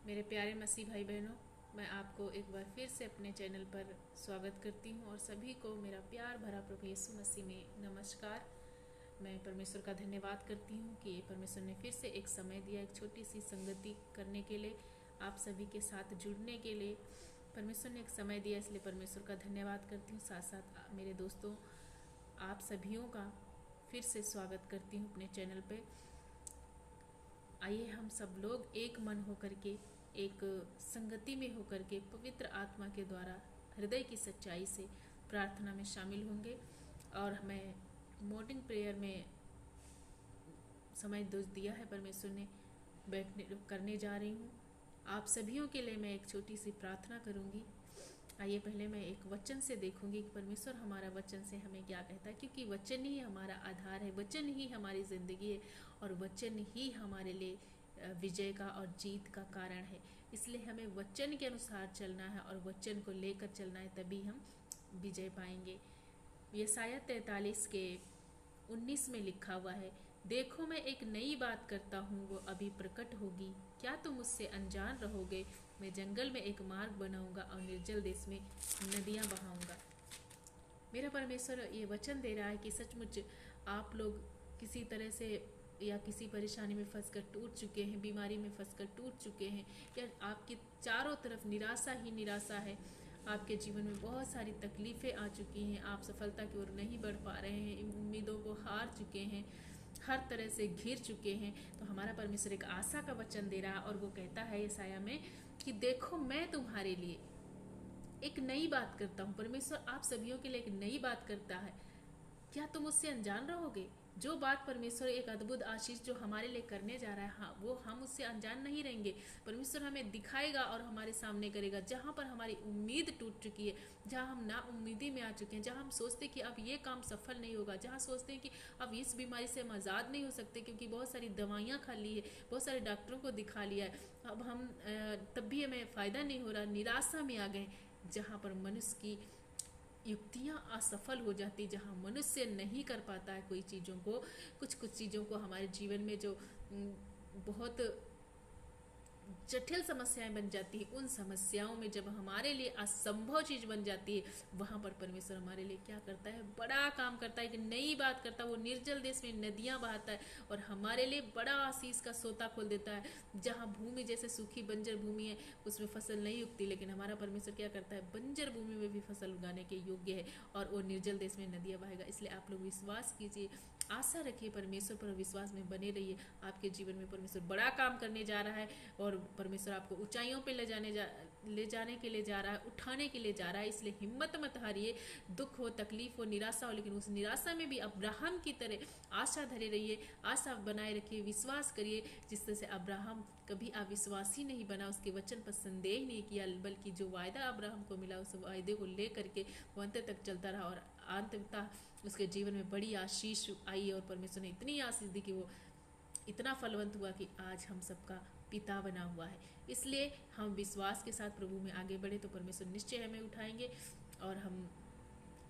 मेरे प्यारे मसीह भाई बहनों, मैं आपको एक बार फिर से अपने चैनल पर स्वागत करती हूँ और सभी को मेरा प्यार भरा प्रभु यीशु मसीह में नमस्कार। मैं परमेश्वर का धन्यवाद करती हूँ कि परमेश्वर ने फिर से एक समय दिया, एक छोटी सी संगति करने के लिए, आप सभी के साथ जुड़ने के लिए परमेश्वर ने एक समय दिया, इसलिए परमेश्वर का धन्यवाद करती हूँ। साथ साथ मेरे दोस्तों, आप सभियों का फिर से स्वागत करती हूँ अपने चैनल पे। आइए हम सब लोग एक मन होकर के, एक संगति में होकर के पवित्र आत्मा के द्वारा हृदय की सच्चाई से प्रार्थना में शामिल होंगे। और हमें मॉर्निंग प्रेयर में समय दिया है परमेश्वर ने, बैठने करने जा रही हूँ। आप सभियों के लिए मैं एक छोटी सी प्रार्थना करूँगी। आइए पहले मैं एक वचन से देखूंगी कि परमेश्वर हमारा वचन से हमें क्या कहता है, क्योंकि वचन ही हमारा आधार है, वचन ही हमारी ज़िंदगी है और वचन ही हमारे लिए विजय का और जीत का कारण है। इसलिए हमें वचन के अनुसार चलना है और वचन को लेकर चलना है, तभी हम विजय पाएंगे। यशायाह 43 के 19 में लिखा हुआ है, देखो मैं एक नई बात करता हूँ, वो अभी प्रकट होगी, क्या तुम उससे अनजान रहोगे? मैं जंगल में एक मार्ग बनाऊंगा और निर्जल देश में नदियाँ बहाऊंगा। मेरा परमेश्वर ये वचन दे रहा है कि सचमुच आप लोग किसी तरह से या किसी परेशानी में फंसकर टूट चुके हैं, बीमारी में फंसकर टूट चुके हैं, या आपके चारों तरफ निराशा ही निराशा है, आपके जीवन में बहुत सारी तकलीफ़ें आ चुकी हैं, आप सफलता की ओर नहीं बढ़ पा रहे हैं, उम्मीदों को हार चुके हैं, हर तरह से घिर चुके हैं, तो हमारा परमेश्वर एक आशा का वचन दे रहा है और वो कहता है यशायाह में कि देखो मैं तुम्हारे लिए एक नई बात करता हूँ। परमेश्वर आप सभियों के लिए एक नई बात करता है, क्या तुम उससे अनजान रहोगे? जो बात परमेश्वर एक अद्भुत आशीष जो हमारे लिए करने जा रहा है, हाँ, वो हम उससे अनजान नहीं रहेंगे। परमेश्वर हमें दिखाएगा और हमारे सामने करेगा। जहाँ पर हमारी उम्मीद टूट चुकी है, जहाँ हम ना उम्मीदी में आ चुके हैं, जहाँ हम सोचते कि अब ये काम सफल नहीं होगा, जहाँ सोचते हैं कि अब इस बीमारी से हम आज़ाद नहीं हो सकते क्योंकि बहुत सारी दवाइयाँ खा ली है, बहुत सारे डॉक्टरों को दिखा लिया है, अब हम तब भी हमें फ़ायदा नहीं हो रहा, निराशा में आ गए। जहाँ पर मनुष्य की युक्तियाँ असफल हो जाती, जहाँ मनुष्य नहीं कर पाता है कोई चीज़ों को, कुछ कुछ चीज़ों को हमारे जीवन में जो बहुत जटिल समस्याएं बन जाती है, उन समस्याओं में जब हमारे लिए असंभव चीज बन जाती है, वहां पर परमेश्वर हमारे लिए क्या करता है? बड़ा काम करता है, कि नई बात करता है। वो निर्जल देश में नदियां बहाता है और हमारे लिए बड़ा आशीष का सोता खोल देता है। जहाँ भूमि जैसे सूखी बंजर भूमि है, उसमें फसल नहीं उगती, लेकिन हमारा परमेश्वर क्या करता है? बंजर भूमि में भी फसल उगाने के योग्य है और वो निर्जल देश में नदियां बहाएगा। इसलिए आप लोग विश्वास कीजिए, आशा रखिए परमेश्वर पर, विश्वास में बने रहिए। आपके जीवन में परमेश्वर बड़ा काम करने जा रहा है और परमेश्वर आपको ऊंचाइयों पे ले जाने के लिए जा रहा है, उठाने के लिए जा रहा है। इसलिए हिम्मत मत हारिए। दुख हो, तकलीफ हो, निराशा हो, लेकिन उस निराशा में भी अब्राहम की तरह आशा धरे रहिए, आशा बनाए रखिए, विश्वास करिए। जिस तरह से अब्राहम कभी अविश्वासी नहीं बना, उसके वचन पर संदेह नहीं किया, बल्कि जो वायदा अब्राहम को मिला उस वायदे को लेकर के वो अंत तक चलता रहा और अंततः उसके जीवन में बड़ी आशीष आई और परमेश्वर ने इतनी आशीष दी कि वो इतना फलवंत हुआ कि आज हम सबका पिता बना हुआ है। इसलिए हम विश्वास के साथ प्रभु में आगे बढ़े तो परमेश्वर निश्चय हमें उठाएंगे और हम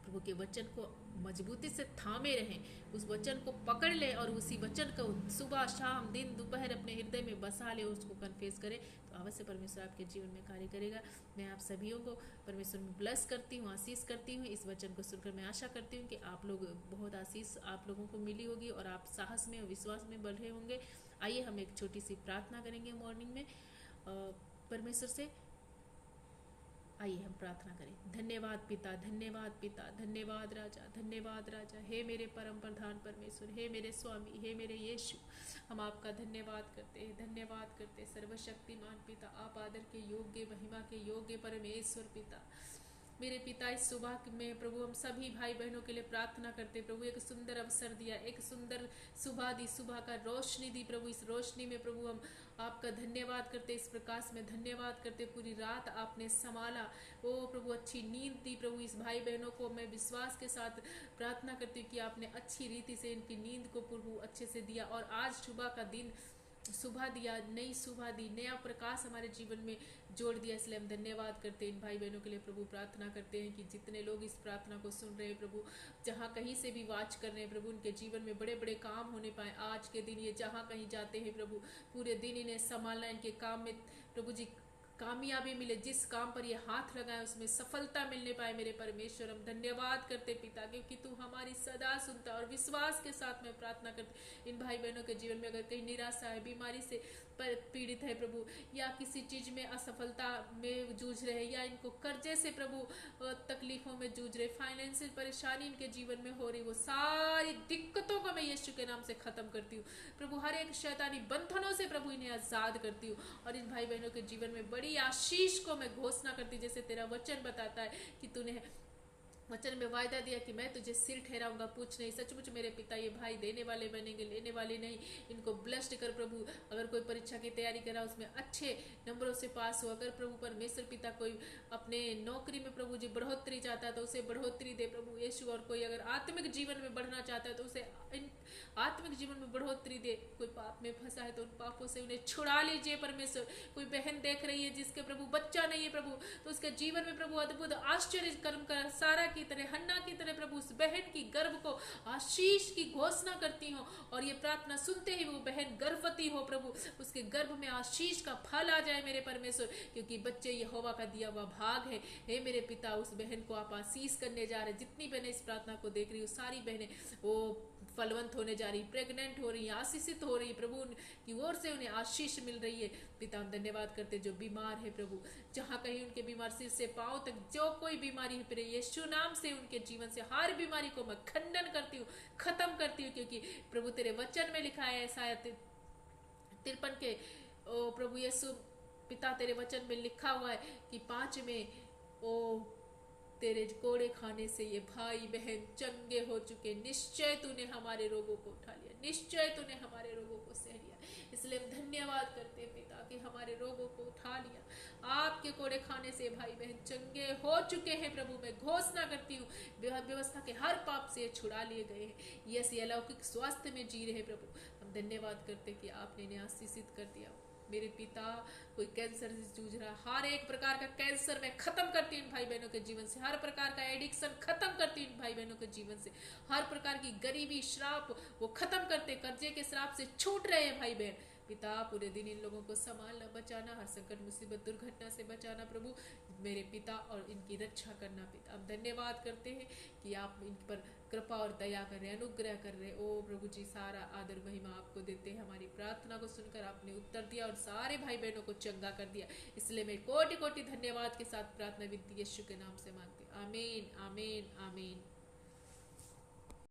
प्रभु के वचन को मजबूती से थामे रहें, उस वचन को पकड़ ले और उसी वचन को सुबह शाम दिन दोपहर अपने हृदय में बसा ले और उसको कन्फेस करें, तो अवश्य परमेश्वर आपके जीवन में कार्य करेगा। मैं आप सभियों को परमेश्वर में ब्लेस करती हूँ, आशीष करती हूँ। इस वचन को सुनकर मैं आशा करती हूँ कि आप लोग बहुत आशीष आप लोगों को मिली होगी और आप साहस में और विश्वास में बढ़ रहे होंगे। आइए हम एक छोटी सी प्रार्थना करेंगे मॉर्निंग में परमेश्वर से। आइए हम प्रार्थना करें। धन्यवाद पिता, धन्यवाद पिता, धन्यवाद राजा, धन्यवाद राजा। हे मेरे परम प्रधान परमेश्वर, हे मेरे स्वामी, हे मेरे यीशु, हम आपका धन्यवाद करते हैं, धन्यवाद करते हैं सर्वशक्तिमान पिता। आप आदर के योग्य, महिमा के योग्य परमेश्वर पिता। मेरे पिता, इस सुबह में प्रभु हम सभी भाई बहनों के लिए प्रार्थना करते प्रभु, एक सुंदर अवसर दिया, एक सुंदर सुबह दी, सुबह का रोशनी दी प्रभु। इस रोशनी में प्रभु हम आपका धन्यवाद करते, इस प्रकाश में धन्यवाद करते। पूरी रात आपने संभाला, ओ प्रभु अच्छी नींद दी प्रभु। इस भाई बहनों को मैं विश्वास के साथ प्रार्थना करती हूँ कि आपने अच्छी रीति से इनकी नींद को प्रभु अच्छे से दिया और आज सुबह का दिन सुबह दिया, नई सुबह दी, नया प्रकाश हमारे जीवन में जोड़ दिया। इसलिए हम धन्यवाद करते हैं इन भाई बहनों के लिए प्रभु। प्रार्थना करते हैं कि जितने लोग इस प्रार्थना को सुन रहे हैं प्रभु, जहाँ कहीं से भी वाच कर रहे हैं प्रभु, उनके जीवन में बड़े बड़े काम होने पाए। आज के दिन ये जहाँ कहीं जाते हैं प्रभु, पूरे दिन इन्हें संभालना, इनके काम में प्रभु जी कामयाबी मिले, जिस काम पर ये हाथ लगाए उसमें सफलता मिलने पाए। मेरे परमेश्वर, हम धन्यवाद करते पिता, क्योंकि तू हमारी सदा सुनता। और विश्वास के साथ मैं प्रार्थना करते इन भाई बहनों के जीवन में अगर कहीं निराशा है, बीमारी से पीड़ित है प्रभु, या किसी चीज में असफलता में जूझ रहे हैं, या इनको कर्जे से प्रभु तकलीफों में जूझ रहे, फाइनेंशियल परेशानी इनके जीवन में हो रही, वो सारी दिक्कतों को मैं यीशु के नाम से खत्म करती हूँ प्रभु। हर एक शैतानी बंधनों से प्रभु इन्हें आजाद करती हूँ। और इन भाई बहनों के जीवन में बड़ी आशीष को मैं घोषणा करती हूँ, जैसे तेरा वचन बताता है कि तूने वचन में वायदा दिया कि मैं तुझे सिर ठहराऊंगा, पूछ नहीं। सचमुच मेरे पिता, ये भाई देने वाले बनेंगे, लेने वाले नहीं। इनको ब्लेस्ड कर प्रभु। अगर कोई परीक्षा की तैयारी करा उसमें अच्छे नंबरों से पास हो। अगर प्रभु परमेश्वर पिता कोई अपने नौकरी में प्रभु जी बढ़ोतरी चाहता है तो उसे बढ़ोतरी दे प्रभु यीशु। और कोई अगर आत्मिक जीवन में बढ़ना चाहता है तो उसे आत्मिक जीवन में बढ़ोतरी दे। कोई पाप में फंसा है तो उन पापों से उन्हें छुड़ा लीजिए परमेश्वर। कोई बहन देख रही है जिसके प्रभु बच्चा नहीं है प्रभु, तो उसके जीवन में प्रभु अद्भुत आश्चर्य कर्म कर, सारा की तरह, हन्ना की तरह प्रभु उस बहन की गर्भ को आशीष की घोषणा करती हूँ। और ये प्रार्थना सुनते ही वो बहन गर्भवती हो प्रभु, उसके गर्भ में आशीष का फल आ जाए मेरे परमेश्वर, क्योंकि बच्चे यहोवा का दिया हुआ भाग है। हे मेरे पिता, उस बहन को आप आशीष करने जा रहे। जितनी बहनें इस प्रार्थना को देख रही हो, सारी बहनें वो फलवंत होने जा रही, प्रेग्नेंट हो रही, आशीषित हो रही प्रभु की ओर से उन्हें आशीष मिल रही है। पिता, हम धन्यवाद करते जो बीमार है प्रभु, जहाँ कहीं उनके बीमार सिर से पांव तक जो कोई बीमारी है फिर यीशु नाम से उनके जीवन से हर बीमारी को मैं खंडन करती हूँ, खत्म करती हूँ। क्योंकि प्रभु तेरे वचन में लिखा है, शायद 53 के ओ प्रभु यीशु पिता, तेरे वचन में लिखा हुआ है कि 5 में ओ तेरे कोड़े खाने से ये भाई बहन चंगे हो चुके। निश्चय तूने हमारे रोगों को उठा लिया, निश्चय तूने हमारे रोगों को सह लिया। इसलिए हम धन्यवाद करते हैं पिता कि हमारे रोगों को उठा लिया। आपके कोड़े खाने से भाई बहन चंगे हो चुके हैं प्रभु। मैं घोषणा करती हूँ व्यवस्था के हर पाप से छुड़ा लिए गए हैं, ये अलौकिक स्वास्थ्य में जी रहे प्रभु। हम धन्यवाद करते कि आपने इन्हें आशीषित कर दिया। मेरे पिता, कोई कैंसर से जूझ रहा, हर एक प्रकार का कैंसर मैं खत्म करती हूँ भाई बहनों के जीवन से। हर प्रकार का एडिक्शन खत्म करती हूँ भाई बहनों के जीवन से। हर प्रकार की गरीबी श्राप वो खत्म करते, कर्जे के श्राप से छूट रहे हैं भाई बहन। पिता, पूरे दिन इन लोगों को संभालना, बचाना, हर संकट मुसीबत दुर्घटना से बचाना प्रभु मेरे पिता, और इनकी रक्षा करना पिता। हम धन्यवाद करते हैं कि आप इन पर कृपा और दया कर रहे, अनुग्रह कर रहे। ओ प्रभु जी, सारा आदर महिमा आपको देते हैं। हमारी प्रार्थना को सुनकर आपने उत्तर दिया और सारे भाई बहनों को चंगा कर दिया। इसलिए मैं कोटि कोटि धन्यवाद के साथ प्रार्थना विनती यीशु के नाम से मांगते। आमीन, आमीन, आमीन।